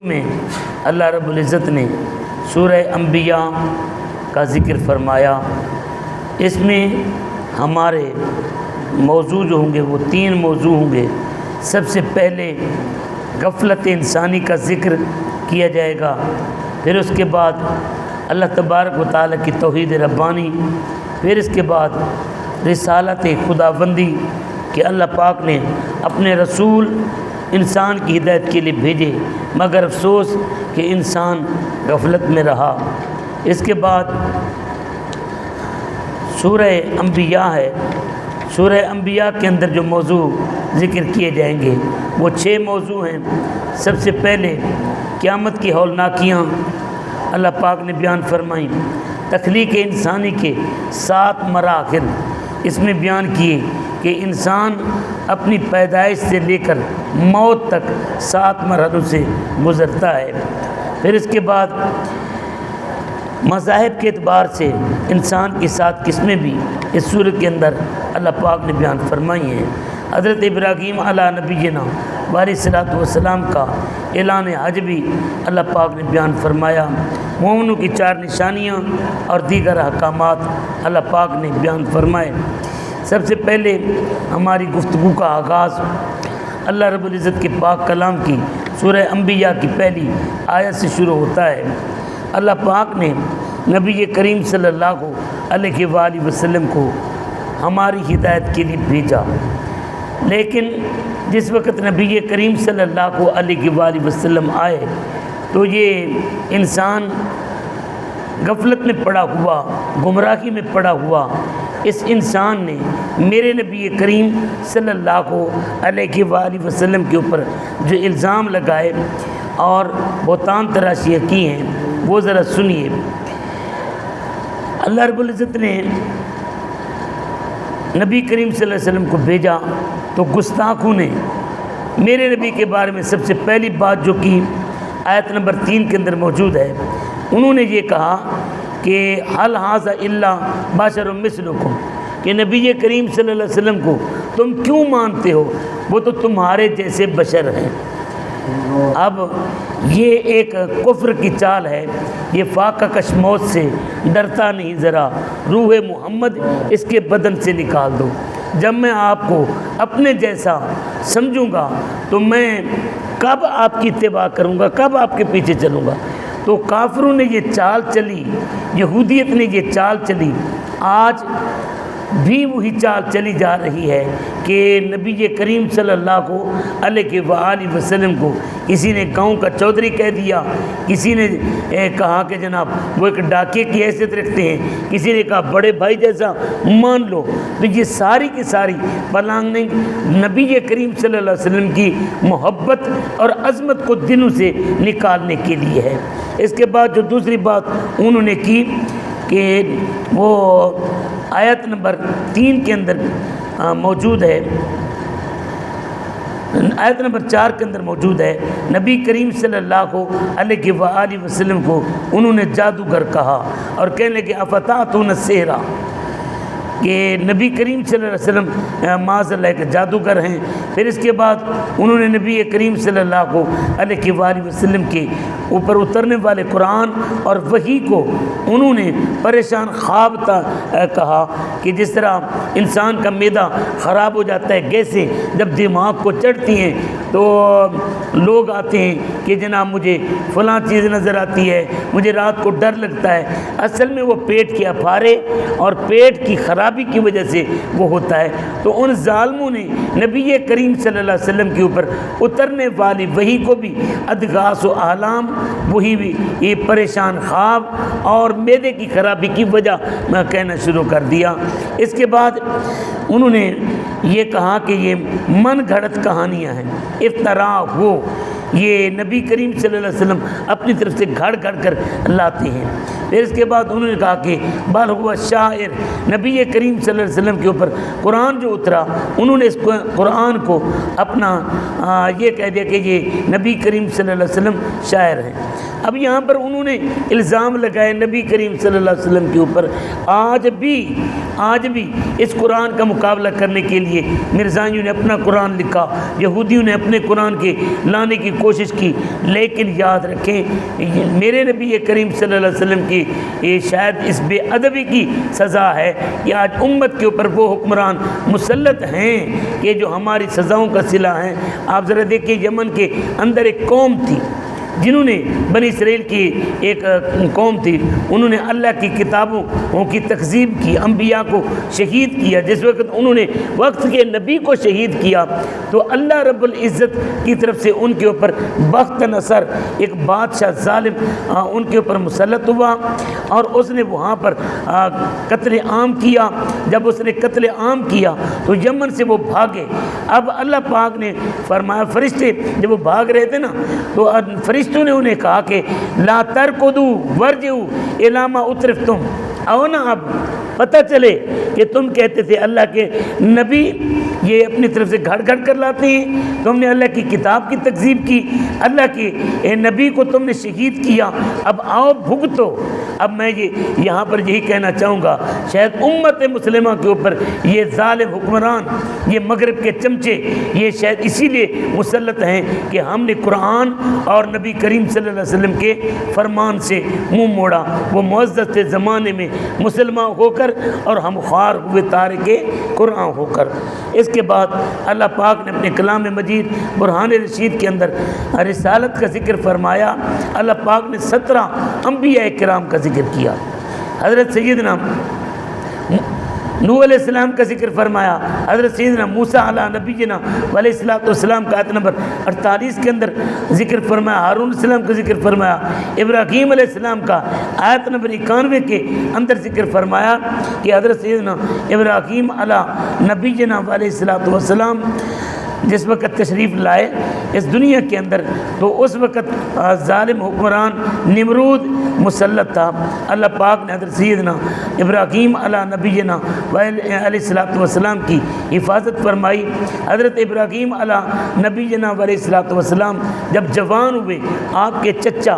میں اللہ رب العزت نے سورہ انبیاء کا ذکر فرمایا۔ اس میں ہمارے موضوع جو ہوں گے وہ 3 موضوع ہوں گے۔ سب سے پہلے غفلت انسانی کا ذکر کیا جائے گا، پھر اس کے بعد اللہ تبارک و تعالیٰ کی توحید ربانی، پھر اس کے بعد رسالت خداوندی کہ اللہ پاک نے اپنے رسول انسان کی ہدایت کے لیے بھیجے، مگر افسوس کہ انسان غفلت میں رہا۔ اس کے بعد سورہ انبیاء ہے۔ سورہ انبیاء کے اندر جو موضوع ذکر کیے جائیں گے وہ 6 موضوع ہیں۔ سب سے پہلے قیامت کی ہولناکیاں اللہ پاک نے بیان فرمائیں۔ تخلیق انسانی کے 7 مراحل اس میں بیان کیے کہ انسان اپنی پیدائش سے لے کر موت تک 7 مرحلوں سے گزرتا ہے۔ پھر اس کے بعد مذاہب کے اعتبار سے انسان کی 7 قسمیں بھی اس سورت کے اندر اللہ پاک نے بیان فرمائی ہیں۔ حضرت ابراہیم علیہ نبینا علیہ الصلوۃ والسلام کا اعلان حج بھی اللہ پاک نے بیان فرمایا۔ مومنوں کی 4 نشانیاں اور دیگر احکامات اللہ پاک نے بیان فرمائے۔ سب سے پہلے ہماری گفتگو کا آغاز اللہ رب العزت کے پاک کلام کی سورہ انبیاء کی پہلی آیت سے شروع ہوتا ہے۔ اللہ پاک نے نبی کریم صلی اللہ علیہ وآلہ وسلم کو ہماری ہدایت کے لیے بھیجا، لیکن جس وقت نبی کریم صلی اللہ علیہ وآلہ وسلم آئے تو یہ انسان غفلت میں پڑا ہوا، گمراہی میں پڑا ہوا اس انسان نے میرے نبی کریم صلی اللہ علیہ وآلہ وسلم کے اوپر جو الزام لگائے اور بہتان تراشیاں کی ہیں وہ ذرا سنیے۔ اللہ رب العزت نے نبی کریم صلی اللہ علیہ وسلم کو بھیجا تو گستاخوں نے میرے نبی کے بارے میں سب سے پہلی بات جو کی آیت نمبر 3 کے اندر موجود ہے، انہوں نے یہ کہا کہ حل ھذا الا بشر مثلکم، کہ نبی کریم صلی اللہ علیہ وسلم کو تم کیوں مانتے ہو، وہ تو تمہارے جیسے بشر ہیں۔ اب یہ ایک کفر کی چال ہے، یہ فاقہ کش موت سے ڈرتا نہیں ذرا، روح محمد اس کے بدن سے نکال دو۔ جب میں آپ کو اپنے جیسا سمجھوں گا تو میں کب آپ کی اتباع کروں گا، کب آپ کے پیچھے چلوں گا۔ تو کافروں نے یہ چال چلی، یہودیت نے یہ چال چلی، آج بھی وہی چال چلی جا رہی ہے کہ نبی کریم صلی اللہ علیہ وآلہ وسلم کو کسی نے گاؤں کا چودھری کہہ دیا، کسی نے کہا کہ جناب وہ ایک ڈاکے کی حیثیت رکھتے ہیں، کسی نے کہا بڑے بھائی جیسا مان لو۔ تو یہ ساری کی ساری پلاننگ نبی کریم صلی اللہ علیہ وسلم کی محبت اور عظمت کو دلوں سے نکالنے کے لیے ہے۔ اس کے بعد جو دوسری بات انہوں نے کی کہ وہ آیت نمبر 3 کے اندر موجود ہے، آیت نمبر 4 کے اندر موجود ہے، نبی کریم صلی اللہ علیہ وآلہ وسلم کو انہوں نے جادوگر کہا اور کہنے لگے افتاتون السحر، کہ نبی کریم صلی اللہ علیہ وسلم معاذ اللہ کے جادوگر ہیں۔ پھر اس کے بعد انہوں نے نبی کریم صلی اللہ علیہ وآلہ وسلم کے اوپر اترنے والے قرآن اور وحی کو انہوں نے پریشان خواب کہا کہ جس طرح انسان کا معدہ خراب ہو جاتا ہے، گیسیں جب دماغ کو چڑھتی ہیں تو لوگ آتے ہیں کہ جناب مجھے فلاں چیز نظر آتی ہے، مجھے رات کو ڈر لگتا ہے، اصل میں وہ پیٹ کے افارے اور پیٹ کی خرابی کی وجہ سے وہ ہوتا ہے۔ تو ان ظالموں نے نبی کریم صلی اللہ علیہ وسلم کے اوپر اترنے والی وحی کو بھی ادغاث و احلام، وہی بھی یہ پریشان خواب اور معدے کی خرابی کی وجہ میں کہنا شروع کر دیا۔ اس کے بعد انہوں نے یہ کہا کہ یہ من گھڑت کہانیاں ہیں، افترا ہو، یہ نبی کریم صلی اللہ علیہ وسلم اپنی طرف سے گھڑ گھڑ کر لاتے ہیں۔ پھر اس کے بعد انہوں نے کہا کہ بل ہوا شاعر، نبی کریم صلی اللہ علیہ وسلم کے اوپر قرآن جو اترا انہوں نے اس قرآن کو اپنا یہ کہہ دیا کہ یہ نبی کریم صلی اللہ علیہ وسلم شاعر ہیں۔ اب یہاں پر انہوں نے الزام لگائے نبی کریم صلی اللہ علیہ وسلم کے اوپر۔ آج بھی اس قرآن کا مقابلہ کرنے کے لیے مرزائیوں نے اپنا قرآن لکھا، یہودیوں نے اپنے قرآن کے لانے کی کوشش کی، لیکن یاد رکھیں میرے نبی کریم صلی اللہ علیہ وسلم کی یہ شاید اس بے ادبی کی سزا ہے کہ آج امت کے اوپر وہ حکمران مسلط ہیں کہ جو ہماری سزاؤں کا صلہ ہیں۔ آپ ذرا دیکھیں یمن کے اندر ایک قوم تھی جنہوں نے بنی اسرائیل کی ایک قوم تھی، انہوں نے اللہ کی کتابوں کی تکذیب کی، انبیاء کو شہید کیا۔ جس وقت انہوں نے وقت کے نبی کو شہید کیا تو اللہ رب العزت کی طرف سے ان کے اوپر بخت نصر ایک بادشاہ ظالم ان کے اوپر مسلط ہوا اور اس نے وہاں پر قتل عام کیا۔ جب اس نے قتل عام کیا تو یمن سے وہ بھاگے۔ اب اللہ پاک نے فرمایا، فرشتے جب وہ بھاگ رہے تھے نا تو فرشتوں نے انہیں کہا کہ لا ترکضوا ورجعوا الی ما اترفتم، آؤ نا اب پتہ چلے کہ تم کہتے تھے اللہ کے نبی یہ اپنی طرف سے گھڑ گھڑ کر لاتے ہیں، تم نے اللہ کی کتاب کی تکذیب کی، اللہ کے نبی کو تم نے شہید کیا، اب آؤ بھگتو۔ اب میں یہاں پر یہی کہنا چاہوں گا، شاید امت مسلمہ کے اوپر یہ ظالم حکمران، یہ مغرب کے چمچے، یہ شاید اسی لیے مسلط ہیں کہ ہم نے قرآن اور نبی کریم صلی اللہ علیہ وسلم کے فرمان سے منہ موڑا۔ وہ معزز تھے زمانے میں مسلمان ہو کر اور ہم خوار ہوئے تارک قرآن ہو کر۔ اس کے بعد اللہ پاک نے اپنے کلام مجید برہان رشید کے اندر رسالت کا ذکر فرمایا۔ اللہ پاک نے 17 انبیاء کرام کا ذکر کیا۔ حضرت سیدنا نوح علیہ السلام کا ذکر فرمایا، حضرت سیدنا موسیٰ علیہ نبینا علیہ السلام کا آیت نمبر 48 کے اندر ذکر فرمایا، ہارون علیہ السلام کا ذکر فرمایا، ابراہیم علیہ السلام کا آیت نمبر 91 کے اندر ذکر فرمایا کہ حضرت سیدنا ابراہیم علیہ نبینا علیہ السلام جس وقت تشریف لائے اس دنیا کے اندر تو اس وقت ظالم حکمران نمرود مسلط تھا۔ اللہ پاک نے حضرت سیدنا ابراہیم علیہ نبینا علیہ السلام کی حفاظت فرمائی۔ حضرت ابراہیم علیہ نبینا علیہ السلام جب جوان ہوئے، آپ کے چچا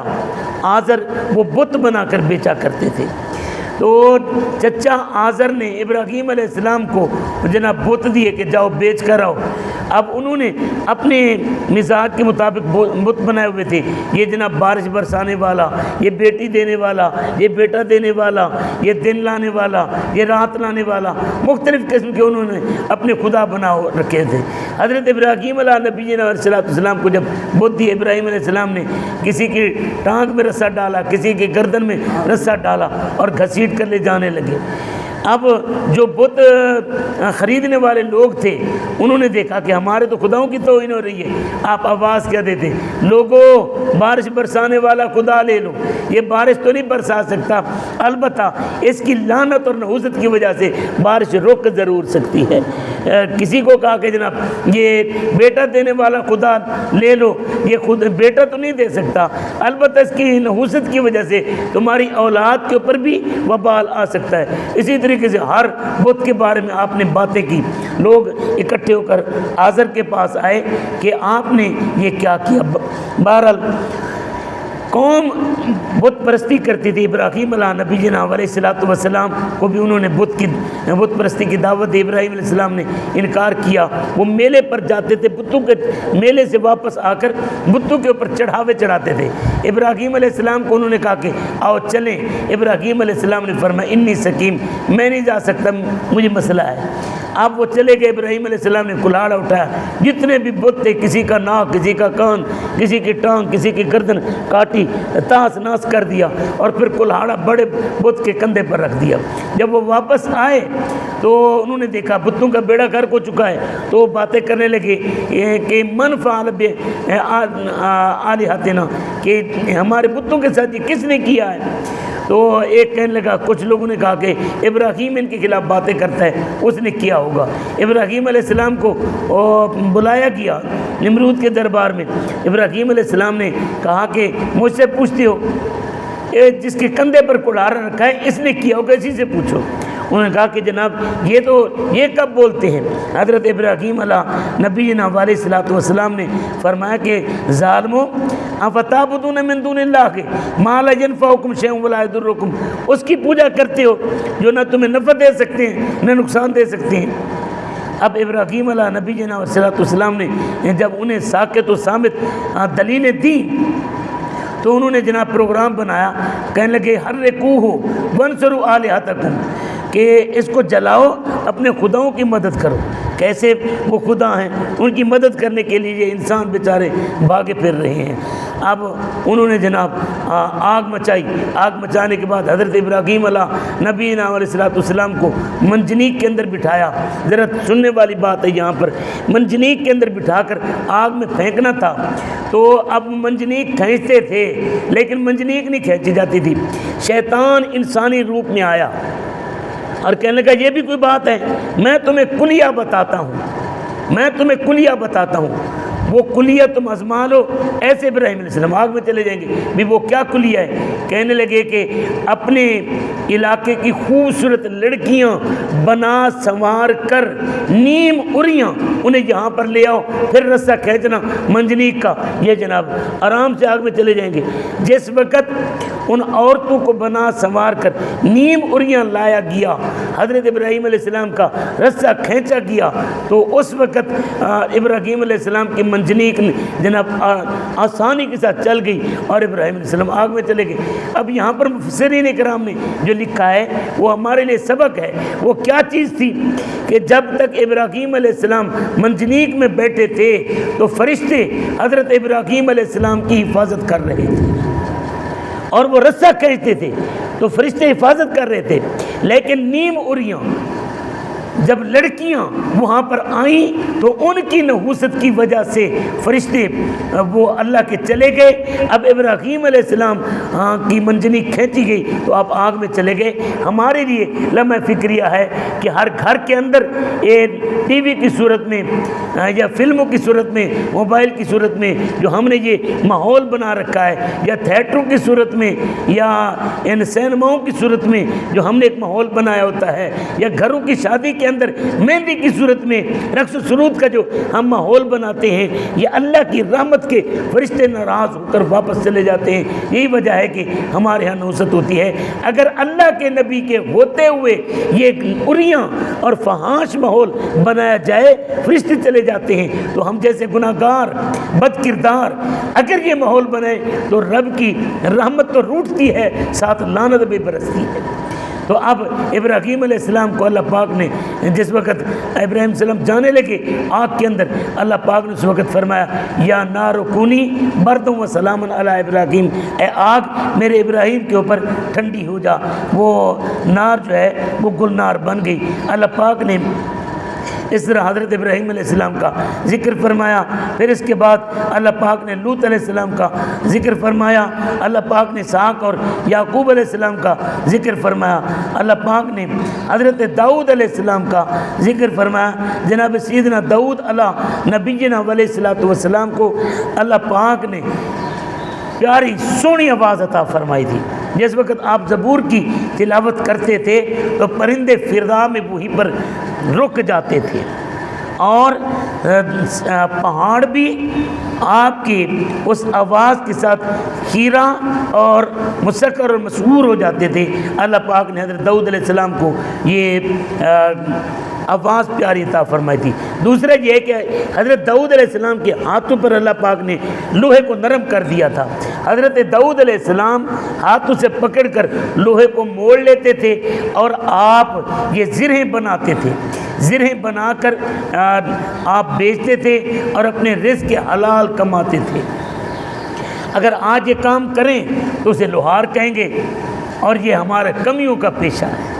آزر وہ بت بنا کر بیچا کرتے تھے، تو چچا آزر نے ابراہیم علیہ السلام کو جناب بت دیے کہ جاؤ بیچ کر آؤ۔ اب انہوں نے اپنے مزاج کے مطابق بت بنائے ہوئے تھے، یہ جناب بارش برسانے والا، یہ بیٹی دینے والا، یہ بیٹا دینے والا، یہ دن لانے والا، یہ رات لانے والا، مختلف قسم کے انہوں نے اپنے خدا بنا رکھے تھے۔ حضرت ابراہیم علیہ نبی علیہ السلام کو جب بت دی، ابراہیم علیہ السلام نے کسی کی ٹانگ میں رسا ڈالا، کسی کے گردن میں رسا ڈالا اور گھسیٹ کر لے جانے لگے۔ اب جو بت خریدنے والے لوگ تھے انہوں نے دیکھا کہ ہمارے تو خداؤں کی توہین ہو رہی ہے، آپ آواز کیا دیتے، لوگوں بارش برسانے والا خدا لے لو، یہ بارش تو نہیں برسا سکتا، البتہ اس کی لعنت اور نحوست کی وجہ سے بارش رک ضرور سکتی ہے۔ کسی کو کہا کہ جناب یہ بیٹا دینے والا خدا لے لو، یہ خود بیٹا تو نہیں دے سکتا، البتہ اس کی نحوست کی وجہ سے تمہاری اولاد کے اوپر بھی وبال آ سکتا ہے۔ اسی طریقے سے ہر بت کے بارے میں آپ نے باتیں کی، لوگ اکٹھے ہو کر آزر کے پاس آئے کہ آپ نے یہ کیا کیا۔ بہرحال قوم بت پرستی کرتی تھی، ابراہیم علیہ نبی علیہ السلام کو بھی انہوں نے بت پرستی کی دعوت دی، ابراہیم علیہ السلام نے انکار کیا۔ وہ میلے پر جاتے تھے، بتوں کے میلے سے واپس آ کر بتوں کے اوپر چڑھاوے چڑھاتے تھے۔ ابراہیم علیہ السلام کو انہوں نے کہا کہ آؤ چلیں، ابراہیم علیہ السلام نے فرمایا انی سقیم، میں نہیں جا سکتا، مجھے مسئلہ ہے۔ اب وہ چلے گئے، ابراہیم علیہ السلام نے کلاڑا اٹھایا، جتنے بھی بت تھے، کسی کا ناک، کسی کا کان، کسی کی ٹانگ، کسی کی گردن کاٹی، تاس ناس کر دیا اور پھر کلاڑا بڑے بت کے کندھے پر رکھ دیا۔ جب وہ واپس آئے تو انہوں نے دیکھا بتوں کا بیڑا گھر ہو چکا ہے، تو وہ باتیں کرنے لگے کہ من فعل بآلہتنا، کہ ہمارے بتوں کے ساتھ یہ کس نے کیا ہے؟ تو ایک کہنے لگا، کچھ لوگوں نے کہا کہ ابراہیم ان کے خلاف باتیں کرتا ہے، اس نے کیا ہوگا۔ ابراہیم علیہ السلام کو بلایا گیا نمرود کے دربار میں۔ ابراہیم علیہ السلام نے کہا کہ مجھ سے پوچھتے ہو، جس کے کندھے پر کلاڑا رکھا ہے اس نے کیا ہوگا، اسی سے پوچھو۔ انہوں نے کہا کہ جناب یہ کب بولتے ہیں؟ حضرت ابراہیم علیہ نبی علیہ السلام نے فرمایا کہ ظالمو افتعبدون من دون اللہ ما لا ینفعکم شیئا ولا یضرکم، اس کی پوجا کرتے ہو جو نہ تمہیں نفع دے سکتے ہیں نہ نقصان دے سکتے ہیں۔ اب ابراہیم علیہ نبی جناب صلاۃ السلام نے جب انہیں ساکت و ثابت دلیلیں دیں تو انہوں نے جناب پروگرام بنایا، کہنے لگے حرکوہ وانصروا آلہتکم، کہ اس کو جلاؤ، اپنے خداؤں کی مدد کرو۔ کیسے وہ خدا ہیں، ان کی مدد کرنے کے لیے یہ انسان بیچارے بھاگے پھر رہے ہیں۔ اب انہوں نے جناب آگ مچائی، آگ مچانے کے بعد حضرت ابراہیم علیہ نبی علیہ السلام کو منجنیق کے اندر بٹھایا۔ ذرا سننے والی بات ہے یہاں پر، منجنیق کے اندر بٹھا کر آگ میں پھینکنا تھا، تو اب منجنیق کھینچتے تھے لیکن منجنیق نہیں کھینچی جاتی تھی۔ شیطان انسانی روپ میں آیا اور کہنے لگا یہ بھی کوئی بات ہے، میں تمہیں کلیہ بتاتا ہوں، میں تمہیں کلیہ بتاتا ہوں، وہ کلیہ تم آزما لو۔ ایسے ابراہیم علیہ السلام آگ میں چلے جائیں گے، بھی وہ کیا کلیہ ہے؟ کہنے لگے کہ اپنے علاقے کی خوبصورت لڑکیاں بنا سنوار کر نیم اریاں انہیں یہاں پر لے آؤ، پھر رسہ کھینچنا منجنیق کا، یہ جناب آرام سے آگ میں چلے جائیں گے۔ جس وقت ان عورتوں کو بنا سنوار کر نیم اریاں لایا گیا، حضرت ابراہیم علیہ السلام کا رسہ کھینچا گیا، تو اس وقت ابراہیم علیہ السلام کی منجنیق جناب آسانی کے ساتھ چل گئی اور ابراہیم علیہ السلام آگ میں چلے گئے۔ اب یہاں پر مفسرین کرام نے جو لکھا ہے وہ ہمارے لیے سبق ہے۔ وہ کیا چیز تھی کہ جب تک ابراہیم علیہ السلام منجنیق میں بیٹھے تھے تو فرشتے حضرت ابراہیم علیہ السلام کی حفاظت کر رہے تھے، اور وہ رسہ کھینچتے تھے تو فرشتے حفاظت کر رہے تھے، لیکن نیم اریاں جب لڑکیاں وہاں پر آئیں تو ان کی نحوست کی وجہ سے فرشتے وہ اللہ کے چلے گئے۔ اب ابراہیم علیہ السلام کی منجنیق کھینچی گئی تو آپ آگ میں چلے گئے۔ ہمارے لیے لمحہ فکریہ ہے کہ ہر گھر کے اندر ایک ٹی وی کی صورت میں یا فلموں کی صورت میں، موبائل کی صورت میں جو ہم نے یہ ماحول بنا رکھا ہے، یا تھیٹروں کی صورت میں، یا ان سینماؤں کی صورت میں جو ہم نے ایک ماحول بنایا ہوتا ہے، یا گھروں کی شادی کے اندر مہندی کی صورت میں رقص و سرود کا جو ہم ماحول بناتے ہیں، یہ اللہ کی رحمت کے فرشتے ناراض ہو کر واپس چلے جاتے ہیں۔ یہی وجہ ہے کہ ہمارے ہاں نحوست ہوتی ہے۔ اگر اللہ کے نبی کے ہوتے ہوئے یہ اریاں اور فحاش ماحول بنایا جائے، فرشتے چلے جاتے ہیں، تو ہم جیسے گناہگار بد کردار اگر یہ ماحول بنائے تو رب کی رحمت تو روٹتی ہے، ساتھ لعنت بھی برستی ہے۔ تو اب ابراہیم علیہ السلام کو اللہ پاک نے جس وقت ابراہیم علیہ السلام جانے لگے آگ کے اندر، اللہ پاک نے اس وقت فرمایا یا نار کونی بردوں و سلام علی ابراہیم، اے آگ میرے ابراہیم کے اوپر ٹھنڈی ہو جا۔ وہ نار جو ہے وہ گلنار بن گئی۔ اللہ پاک نے اس طرح حضرت ابراہیم علیہ السلام کا ذکر فرمایا، پھر اس کے بعد اللہ پاک نے لوط علیہ السلام کا ذکر فرمایا، اللہ پاک نے اسحاق اور یعقوب علیہ السلام کا ذکر فرمایا، اللہ پاک نے حضرت داؤد علیہ السلام کا ذکر فرمایا۔ جناب سیدنا داؤد علیہ نبینا علیہ السلام کو اللہ پاک نے پیاری سونی آواز عطا فرمائی تھی۔ جس وقت آپ زبور کی تلاوت کرتے تھے تو پرندے فضا میں وہیں پر رک جاتے تھے، اور پہاڑ بھی آپ کی اس آواز کے ساتھ خیرہ اور مسکر اور مسحور ہو جاتے تھے۔ اللہ پاک نے حضرت داؤد علیہ السلام کو یہ آواز پیاری عطا فرمائی تھی۔ دوسرا یہ ہے کہ حضرت داؤد علیہ السلام کے ہاتھوں پر اللہ پاک نے لوہے کو نرم کر دیا تھا۔ حضرت داؤد علیہ السلام ہاتھوں سے پکڑ کر لوہے کو موڑ لیتے تھے اور آپ یہ زرہیں بناتے تھے، زرہیں بنا کر آپ بیچتے تھے اور اپنے رزق کے حلال کماتے تھے۔ اگر آج یہ کام کریں تو اسے لوہار کہیں گے، اور یہ ہمارا کمیوں کا پیشہ ہے۔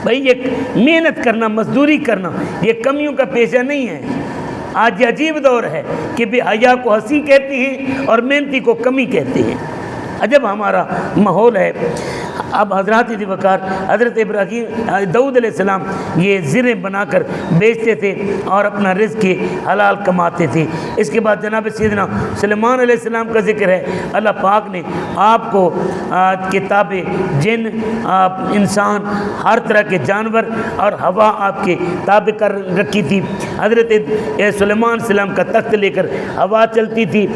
بھائی یہ محنت کرنا، مزدوری کرنا یہ کمیوں کا پیشہ نہیں ہے۔ آج یہ عجیب دور ہے کہ بے حیا کو ہنسی کہتے ہیں اور محنتی کو کمی کہتے ہیں۔ عجب ہمارا ماحول ہے۔ اب حضرات وقار حضرت ابراہیم داؤد علیہ السلام یہ زریں بنا کر بیچتے تھے اور اپنا رزق کے حلال کماتے تھے۔ اس کے بعد جناب سیدنا سلیمان علیہ السلام کا ذکر ہے۔ اللہ پاک نے آپ کو کتاب جن، انسان، ہر طرح کے جانور اور ہوا آپ کے تابع کر رکھی تھی۔ حضرت سلیمان علیہ السلام کا تخت لے کر ہوا چلتی تھی۔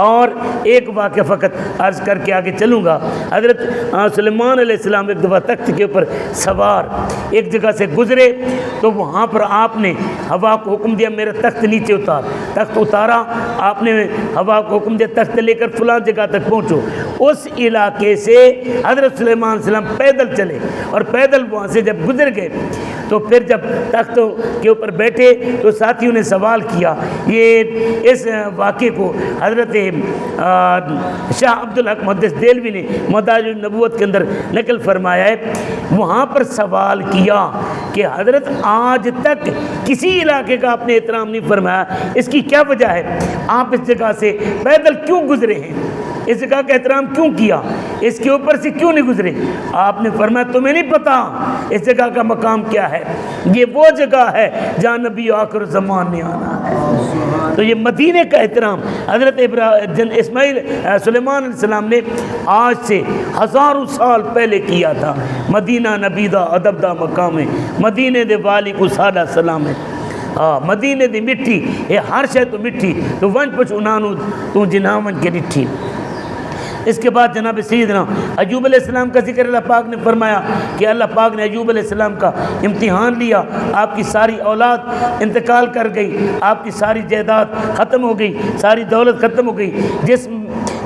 اور ایک واقعہ فقط عرض کر کے آگے چلوں گا۔ حضرت سلیمان علیہ علیہ السلام ایک دفعہ تخت کے اوپر سوار ایک جگہ سے گزرے تو وہاں پر آپ نے ہوا کو حکم دیا میرا تخت نیچے اتار، تخت اتارا، آپ نے ہوا کو حکم دیا تخت لے کر فلاں جگہ تک پہنچو۔ اس علاقے سے حضرت سلیمان علیہ السلام پیدل چلے اور پیدل وہاں سے جب گزر گئے تو پھر جب تخت کے اوپر بیٹھے تو ساتھیوں نے سوال کیا۔ یہ اس واقعے کو حضرت شاہ عبدالحق محدث دہلوی نے مدارج النبوت کے اندر نقل فرمایا ہے، وہاں پر سوال کیا کہ حضرت آج تک کسی علاقے کا آپ نے احترام نہیں فرمایا، اس کی کیا وجہ ہے؟ آپ اس جگہ سے پیدل کیوں گزرے ہیں؟ اس جگہ کا احترام کیوں کیا؟ اس کے اوپر سے کیوں نہیں گزرے؟ آپ نے فرمایا تمہیں نہیں پتا اس جگہ کا مقام کیا ہے، یہ وہ جگہ ہے جہاں نبی آخر زمان نے آنا ہے۔ تو یہ مدینے کا احترام حضرت سلیمان علیہ السلام نے آج سے ہزاروں سال پہلے کیا تھا۔ مدینہ نبی دا ادب دا مقام ہے، مدینے دے والی کو سادہ سلام ہے۔ مدینے دی مٹی یہ ہر شے تو مٹی تو ون پچ انانو تو جناون کے ڈٹھی۔ اس کے بعد جناب سیدنا ایوب علیہ السلام کا ذکر اللہ پاک نے فرمایا کہ اللہ پاک نے ایوب علیہ السلام کا امتحان لیا، آپ کی ساری اولاد انتقال کر گئی، آپ کی ساری جائیداد ختم ہو گئی، ساری دولت ختم ہو گئی، جسم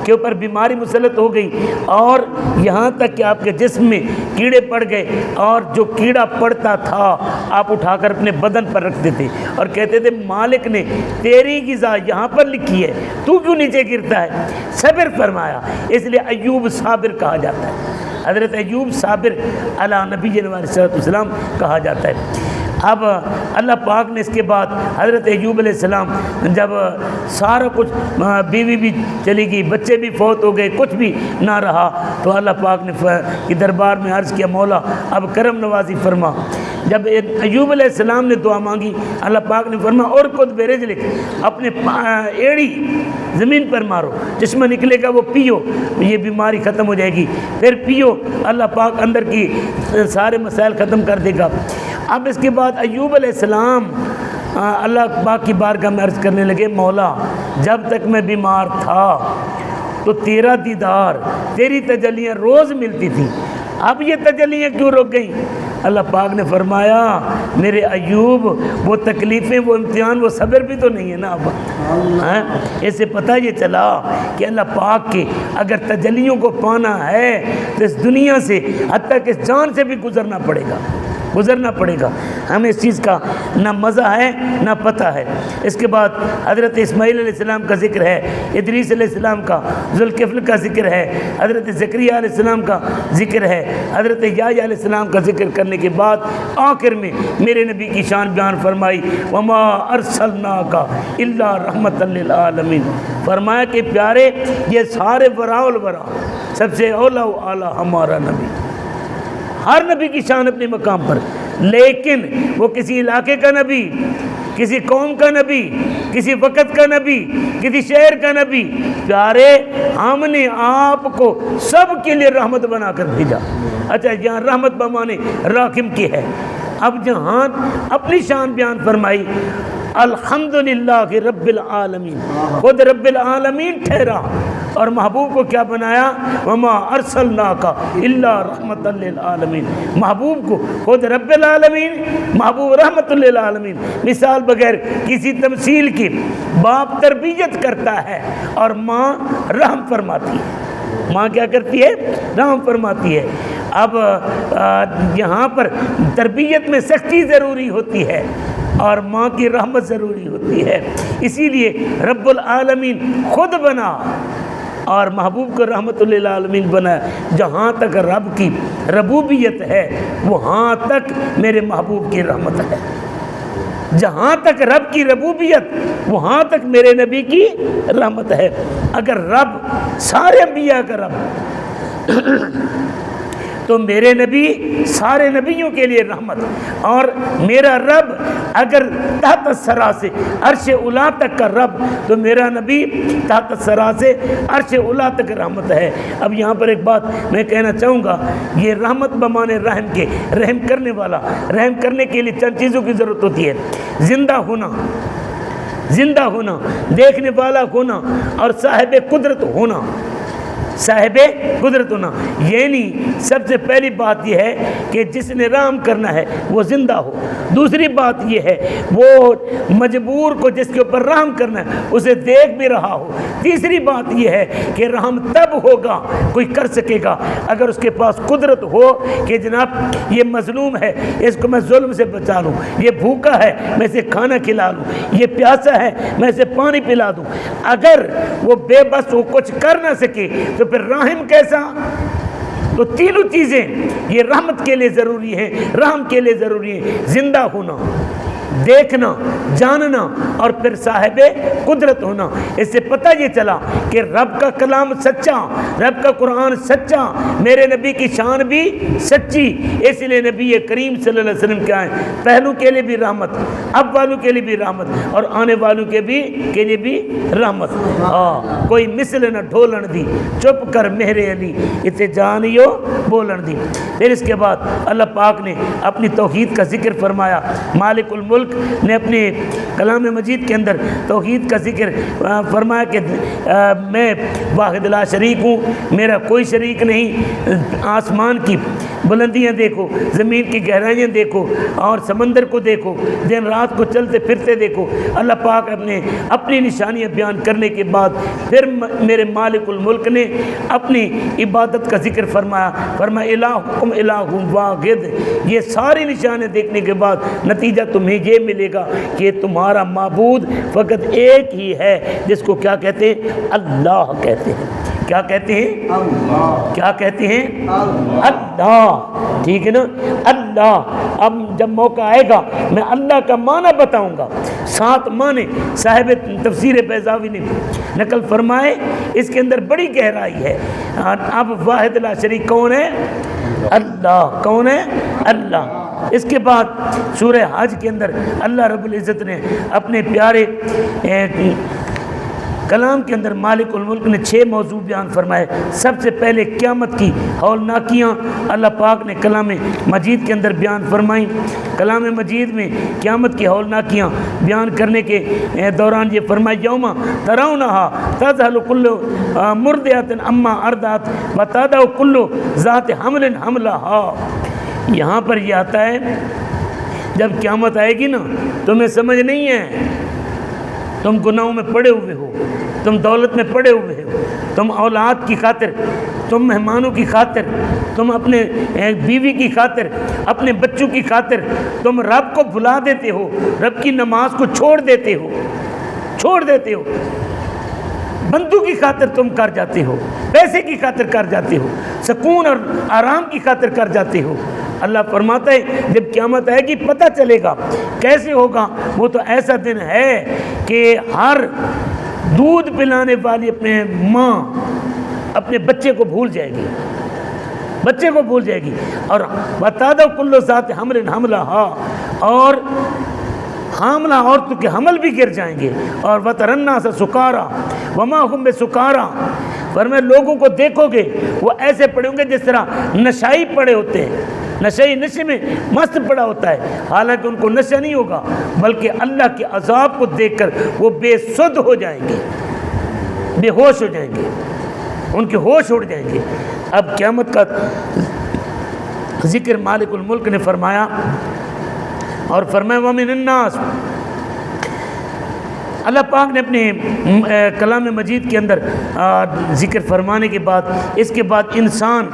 کے اوپر بیماری مسلط ہو گئی، اور یہاں تک کہ آپ کے جسم میں کیڑے پڑ گئے، اور جو کیڑا پڑتا تھا آپ اٹھا کر اپنے بدن پر رکھ دیتے اور کہتے تھے مالک نے تیری غذا یہاں پر لکھی ہے، تو کیوں نیچے گرتا ہے؟ صبر فرمایا، اس لیے ایوب صابر کہا جاتا ہے۔ حضرت ایوب صابر علی نبی علیہ السلام کہا جاتا ہے۔ اب اللہ پاک نے اس کے بعد حضرت ایوب علیہ السلام جب سارا کچھ بیوی بھی چلی گئی، بچے بھی فوت ہو گئے، کچھ بھی نہ رہا، تو اللہ پاک نے کی دربار میں عرض کیا مولا اب کرم نوازی فرما۔ جب ایوب علیہ السلام نے دعا مانگی اللہ پاک نے فرمایا اور خود برجلک اپنے ایڑی زمین پر مارو، چشمہ نکلے گا وہ پیو، یہ بیماری ختم ہو جائے گی، پھر پیو، اللہ پاک اندر کی سارے مسائل ختم کر دے گا۔ اب اس کے بعد ایوب علیہ السلام اللہ پاک کی بارگاہ میں عرض کرنے لگے مولا جب تک میں بیمار تھا تو تیرا دیدار تیری تجلیاں روز ملتی تھی، اب یہ تجلیاں کیوں رک گئیں؟ اللہ پاک نے فرمایا میرے ایوب وہ تکلیفیں، وہ امتحان، وہ صبر بھی تو نہیں ہے نا اب۔ اسے پتہ یہ چلا کہ اللہ پاک کے اگر تجلیوں کو پانا ہے تو اس دنیا سے حتیٰ کہ اس جان سے بھی گزرنا پڑے گا۔ ہمیں اس چیز کا نہ مزہ ہے نہ پتہ ہے۔ اس کے بعد حضرت اسماعیل علیہ السلام کا ذکر ہے، ادریس علیہ السلام کا، ذوالکفل کا ذکر ہے، حضرت زکریا علیہ السلام کا ذکر ہے، حضرت یحییٰ علیہ السلام کا ذکر کرنے کے بعد آخر میں میرے نبی کی شان بیان فرمائی وما ارسلناک الا رحمۃ للعالمین، فرمایا کہ پیارے یہ سارے وراء الورا سب سے اولا و اعلیٰ ہمارا نبی، ہر نبی کی شان اپنے مقام پر، لیکن وہ کسی علاقے کا نبی، کسی قوم کا نبی، کسی وقت کا نبی، کسی شہر کا نبی، پیارے ہم نے آپ کو سب کے لیے رحمت بنا کر بھیجا۔ اچھا یہاں رحمت بمانے راحم کی ہے۔ اب جہاں اپنی شان بیان فرمائی الحمدللہ رب العالمین، خود رب العالمین ٹھہرا اور محبوب کو کیا بنایا وما ارسلناک الا رحمۃ للعالمین، محبوب کو خود رب العالمین، محبوب رحمۃ للعالمین۔ مثال بغیر کسی تمثیل کی باپ تربیت کرتا ہے اور ماں رحم فرماتی ہے، ماں کیا کرتی ہے؟ رحم فرماتی ہے۔ اب یہاں پر تربیت میں سختی ضروری ہوتی ہے اور ماں کی رحمت ضروری ہوتی ہے، اسی لیے رب العالمین خود بنا اور محبوب کو رحمت للعالمین بنا۔ جہاں تک رب کی ربوبیت ہے وہاں تک میرے محبوب کی رحمت ہے، جہاں تک رب کی ربوبیت وہاں تک میرے نبی کی رحمت ہے۔ اگر رب سارے انبیاء کا رب تو میرے نبی سارے نبیوں کے لیے رحمت، اور میرا رب اگر تحت الثری سے عرش اولی تک کا رب تو میرا نبی تحت الثری سے عرش اولی تک رحمت ہے۔ اب یہاں پر ایک بات میں کہنا چاہوں گا، یہ رحمت بمانے رحم کے، رحم کرنے والا، رحم کرنے کے لیے چند چیزوں کی ضرورت ہوتی ہے، زندہ ہونا، دیکھنے والا ہونا اور صاحب قدرت ہونا۔ صاحب قدرت ہونا، یعنی سب سے پہلی بات یہ ہے کہ جس نے رحم کرنا ہے وہ زندہ ہو، دوسری بات یہ ہے وہ مجبور کو جس کے اوپر رحم کرنا ہے اسے دیکھ بھی رہا ہو، تیسری بات یہ ہے کہ رحم تب ہوگا کوئی کر سکے گا اگر اس کے پاس قدرت ہو کہ جناب یہ مظلوم ہے، اس کو میں ظلم سے بچا لوں، یہ بھوکا ہے میں اسے کھانا کھلا لوں، یہ پیاسا ہے میں اسے پانی پلا دوں۔ اگر وہ بے بس وہ کچھ کر نہ سکے تو پھر رحم کیسا؟ تو تینوں چیزیں یہ رحمت کے لیے ضروری ہیں، رحم کے لیے ضروری ہے، زندہ ہونا، دیکھنا، جاننا اور پھر صاحب قدرت ہونا۔ اس سے پتہ یہ چلا کہ رب کا کلام سچا، رب کا قرآن سچا، میرے نبی کی شان بھی سچی، اس لیے نبی کریم صلی اللہ علیہ وسلم کیا ہے؟ پہلو کے لیے بھی رحمت، اب والوں کے لیے بھی رحمت اور آنے والوں کے لیے بھی رحمت۔ کوئی مثل نہ ڈھولن دی، چپ کر مہر علی اسے جانیو بولن دی۔ پھر اس کے بعد اللہ پاک نے اپنی توحید کا ذکر فرمایا۔ مالک الملک نے اپنے کلام مجید کے اندر توحید کا ذکر فرمایا کہ میں واحد لا شریک ہوں، میرا کوئی شریک نہیں۔ آسمان کی بلندیاں دیکھو، زمین کی گہرائیاں دیکھو اور سمندر کو دیکھو، دن رات کو چلتے پھرتے دیکھو۔ اللہ پاک اپنی نشانیاں بیان کرنے کے بعد پھر میرے مالک الملک نے اپنی عبادت کا ذکر فرمایا الہکم الہ واحد۔ یہ ساری نشانیاں دیکھنے کے بعد نتیجہ تمہیں یہ ملے گا کہ تمہارا معبود فقط ایک ہی ہے، جس کو کیا کہتے ہیں؟ اللہ کہتے ہیں۔ کیا کہتے ہیں؟ اللہ۔ کیا کہتے ہیں؟ اللہ۔ ٹھیک ہے نا؟ اللہ۔ اب جب موقع آئے گا میں اللہ کا معنی بتاؤں گا، 7 معنی صاحب تفسیر بیضاوی نے نقل فرمائے، اس کے اندر بڑی گہرائی ہے۔ اب واحد لا شریک کون ہے؟ اللہ۔ کون ہے؟ اللہ۔ اس کے بعد سورہ حج کے اندر اللہ رب العزت نے اپنے پیارے کلام کے اندر مالک الملک نے 6 موضوع بیان فرمائے۔ سب سے پہلے قیامت کی ہولناکیاں اللہ پاک نے کلام مجید کے اندر بیان فرمائیں۔ کلام مجید میں قیامت کی ہولناکیاں بیان کرنے کے دوران یہ فرمایا یوم ترونہا تذہل کل مرضعۃ عما ارضعت وتضع کل ذات حمل حملہا۔ یہاں پر یہ آتا ہے جب قیامت آئے گی نا تمہیں سمجھ نہیں ہے، تم گناہوں میں پڑے ہوئے ہو، تم دولت میں پڑے ہوئے ہو، تم اولاد کی خاطر، تم مہمانوں کی خاطر، تم اپنے بیوی کی خاطر، اپنے بچوں کی خاطر تم رب کو بھلا دیتے ہو، رب کی نماز کو چھوڑ دیتے ہو، بندوں کی خاطر تم کر جاتے ہو، پیسے کی خاطر کر جاتے ہو، سکون اور آرام کی خاطر کر جاتے ہو۔ اللہ فرماتا ہے جب قیامت آئے گی پتہ چلے گا کیسے ہوگا۔ وہ تو ایسا دن ہے کہ ہر دودھ پلانے والی اپنے ماں اپنے بچے کو بھول جائے گی، اور بتادو کلو ذات حمل حملہا، اور حاملہ عورتوں کے حمل بھی گر جائیں گے، اور وترنا سے سکارا وما ہم بسکارا، فرمایا لوگوں کو دیکھو گے وہ ایسے پڑے ہوں گے جس طرح نشائی پڑے ہوتے ہیں، نشے میں مست پڑا ہوتا ہے، حالانکہ ان کو نشہ نہیں ہوگا بلکہ اللہ کے عذاب کو دیکھ کر وہ بے سدھ ہو جائیں گے، بے ہوش ہو جائیں گے، ان کے ہوش اڑ جائیں گے۔ اب قیامت کا ذکر مالک الملک نے فرمایا اور فرمایا وَمِنَ النَّاسِ، اللہ پاک نے اپنے کلام مجید کے اندر ذکر فرمانے کے بعد اس کے بعد انسان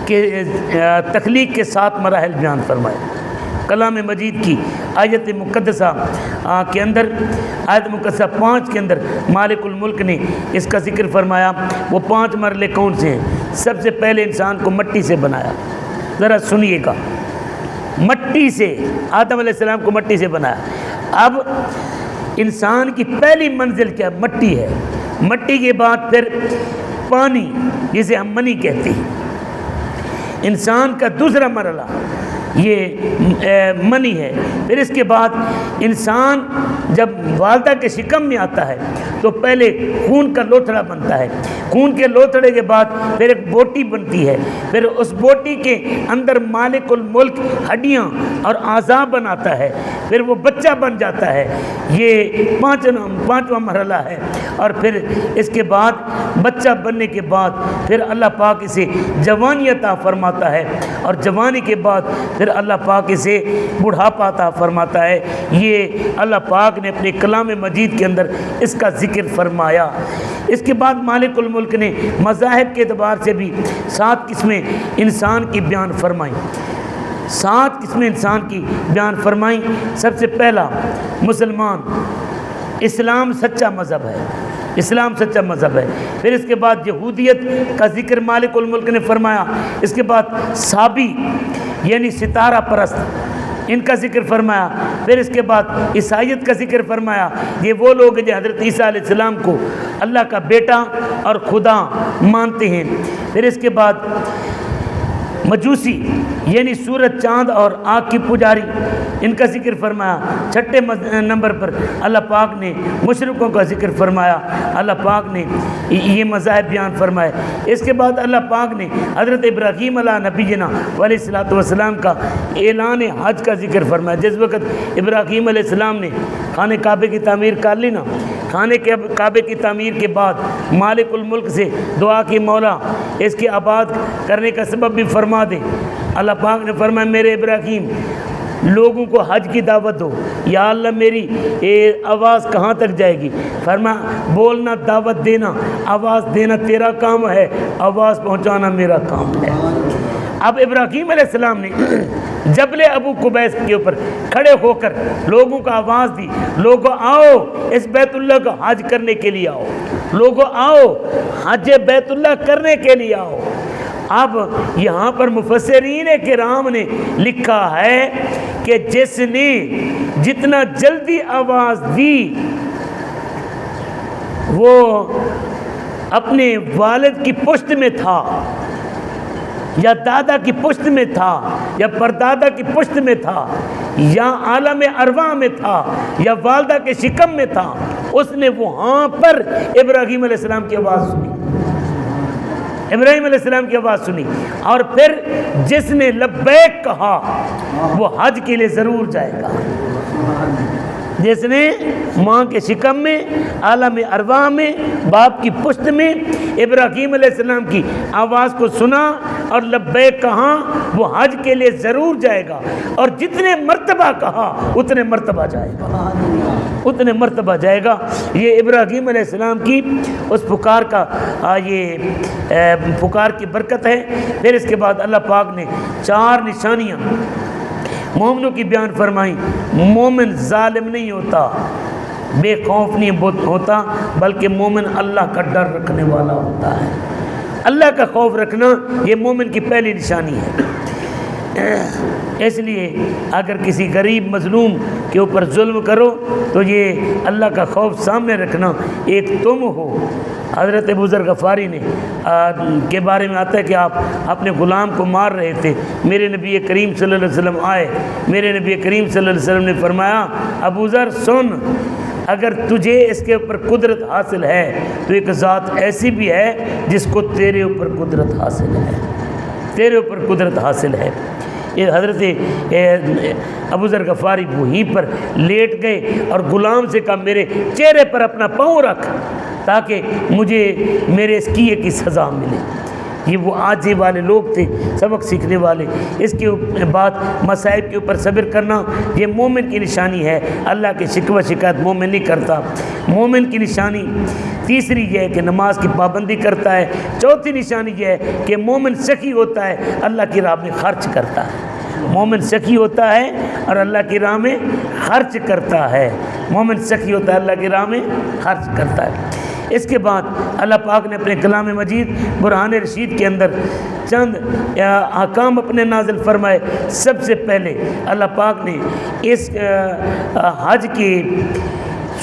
کے تخلیق کے 7 مراحل بیان فرمائے۔ کلام مجید کی آیت مقدسہ کے اندر، آیت مقدسہ 5 کے اندر مالک الملک نے اس کا ذکر فرمایا۔ وہ 5 مرحلے کون سے ہیں؟ سب سے پہلے انسان کو مٹی سے بنایا، ذرا سنیے گا، مٹی سے، آدم علیہ السلام کو مٹی سے بنایا۔ اب انسان کی پہلی منزل کیا؟ مٹی ہے۔ مٹی کے بعد پھر پانی جسے ہم منی کہتے ہیں۔ انسان کا دوسرا مرحلہ یہ منی ہے۔ پھر اس کے بعد انسان جب والدہ کے شکم میں آتا ہے تو پہلے خون کا لوتھڑا بنتا ہے، خون کے لوتھڑے کے بعد پھر ایک بوٹی بنتی ہے، پھر اس بوٹی کے اندر مالک الملک ہڈیاں اور اعضاء بناتا ہے، پھر وہ بچہ بن جاتا ہے۔ یہ پانچواں مرحلہ ہے۔ اور پھر اس کے بعد بچہ بننے کے بعد پھر اللہ پاک اسے جوانی عطا فرماتا ہے، اور جوانی کے بعد پھر اللہ پاک اسے بڑھاپا عطا فرماتا ہے۔ یہ اللہ پاک نے اپنے کلام مجید کے اندر اس کا ذکر فرمایا۔ اس کے بعد مالک الملک نے مذاہب کے اعتبار سے بھی 7 قسمیں انسان کی بیان فرمائیں، 7 قسمیں انسان کی بیان فرمائیں۔ سب سے پہلا مسلمان، اسلام سچا مذہب ہے، اسلام سچا مذہب ہے۔ پھر اس کے بعد یہودیت کا ذکر مالک الملک نے فرمایا۔ اس کے بعد صابی یعنی ستارہ پرست، ان کا ذکر فرمایا۔ پھر اس کے بعد عیسائیت کا ذکر فرمایا۔ یہ وہ لوگ ہیں جو حضرت عیسیٰ علیہ السلام کو اللہ کا بیٹا اور خدا مانتے ہیں۔ پھر اس کے بعد مجوسی یعنی سورج، چاند اور آگ کی پجاری، ان کا ذکر فرمایا۔ چھٹے نمبر پر اللہ پاک نے مشرکوں کا ذکر فرمایا، اللہ پاک نے یہ مذاہب بیان فرمائے۔ اس کے بعد اللہ پاک نے حضرت ابراہیم علیہ نبینا علیہ الصلوۃ والسلام کا اعلان حج کا ذکر فرمایا۔ جس وقت ابراہیم علیہ السلام نے خانہ کعبے کی تعمیر کر لی نا، خانہ کعبے کی تعمیر کے بعد مالک الملک سے دعا کی، مولا اس کے آباد کرنے کا سبب بھی فرما دے۔ اللہ پاک نے فرمایا میرے ابراہیم لوگوں کو حج کی دعوت دو۔ یا اللہ میری آواز کہاں تک جائے گی؟ فرمایا بولنا دعوت دینا، آواز دینا تیرا کام ہے، آواز پہنچانا میرا کام ہے۔ اب ابراہیم علیہ السلام نے جبل ابو قبیس کے اوپر کھڑے ہو کر لوگوں کو آواز دی، لوگوں آؤ اس بیت اللہ کا حج کرنے کے لیے آؤ، لوگوں آؤ حج بیت اللہ کرنے کے لیے آؤ۔ اب یہاں پر مفسرین کرام نے لکھا ہے کہ جس نے جتنا جلدی آواز دی وہ اپنے والد کی پشت میں تھا، یا دادا کی پشت میں تھا، یا پردادا کی پشت میں تھا، یا عالم ارواح میں تھا، یا والدہ کے شکم میں تھا، اس نے وہاں پر ابراہیم علیہ السلام کی آواز سنی، ابراہیم علیہ السلام کی آواز سنی۔ اور پھر جس نے لبیک کہا وہ حج کے لیے ضرور جائے گا۔ جس نے ماں کے شکم میں، عالم ارواح میں، باپ کی پشت میں ابراہیم علیہ السلام کی آواز کو سنا اور لبیک کہا وہ حج کے لیے ضرور جائے گا، اور جتنے مرتبہ کہا اتنے مرتبہ جائے گا، اتنے مرتبہ جائے گا۔ یہ ابراہیم علیہ السلام کی اس پکار کا یہ پکار کی برکت ہے۔ پھر اس کے بعد اللہ پاک نے 4 نشانیاں مومنوں کی بیان فرمائی۔ مومن ظالم نہیں ہوتا، بے خوف نہیں ہوتا، بلکہ مومن اللہ کا ڈر رکھنے والا ہوتا ہے۔ اللہ کا خوف رکھنا یہ مومن کی پہلی نشانی ہے۔ اس لیے اگر کسی غریب مظلوم کے اوپر ظلم کرو تو یہ اللہ کا خوف سامنے رکھنا ایک تم ہو۔ حضرت ابو ذر غفاری نے کے بارے میں آتا ہے کہ آپ اپنے غلام کو مار رہے تھے، میرے نبی کریم صلی اللہ علیہ وسلم آئے، میرے نبی کریم صلی اللہ علیہ وسلم نے فرمایا ابو ذر سن، اگر تجھے اس کے اوپر قدرت حاصل ہے تو ایک ذات ایسی بھی ہے جس کو تیرے اوپر قدرت حاصل ہے، تیرے اوپر قدرت حاصل ہے۔ یہ حضرت ابو ذر غفاری وہیں پر لیٹ گئے اور غلام سے کہا میرے چہرے پر اپنا پاؤں رکھ تاکہ مجھے میرے اس کیے کی سزا ملے۔ یہ وہ عاجزی والے لوگ تھے، سبق سیکھنے والے۔ اس کے بعد مصائب کے اوپر صبر کرنا یہ مومن کی نشانی ہے۔ اللہ کی شکوہ شکایت مومن نہیں کرتا۔ مومن کی نشانی تیسری یہ ہے کہ نماز کی پابندی کرتا ہے۔ چوتھی نشانی یہ ہے کہ مومن سخی ہوتا ہے، اللہ کی راہ میں خرچ کرتا ہے۔ مومن سخی ہوتا ہے اور اللہ کی راہ میں خرچ کرتا ہے۔ مومن سخی ہوتا ہے، اللہ کی راہ میں خرچ کرتا ہے۔ اس کے بعد اللہ پاک نے اپنے کلام مجید برہان رشید کے اندر چند احکام اپنے نازل فرمائے۔ سب سے پہلے اللہ پاک نے اس حج کی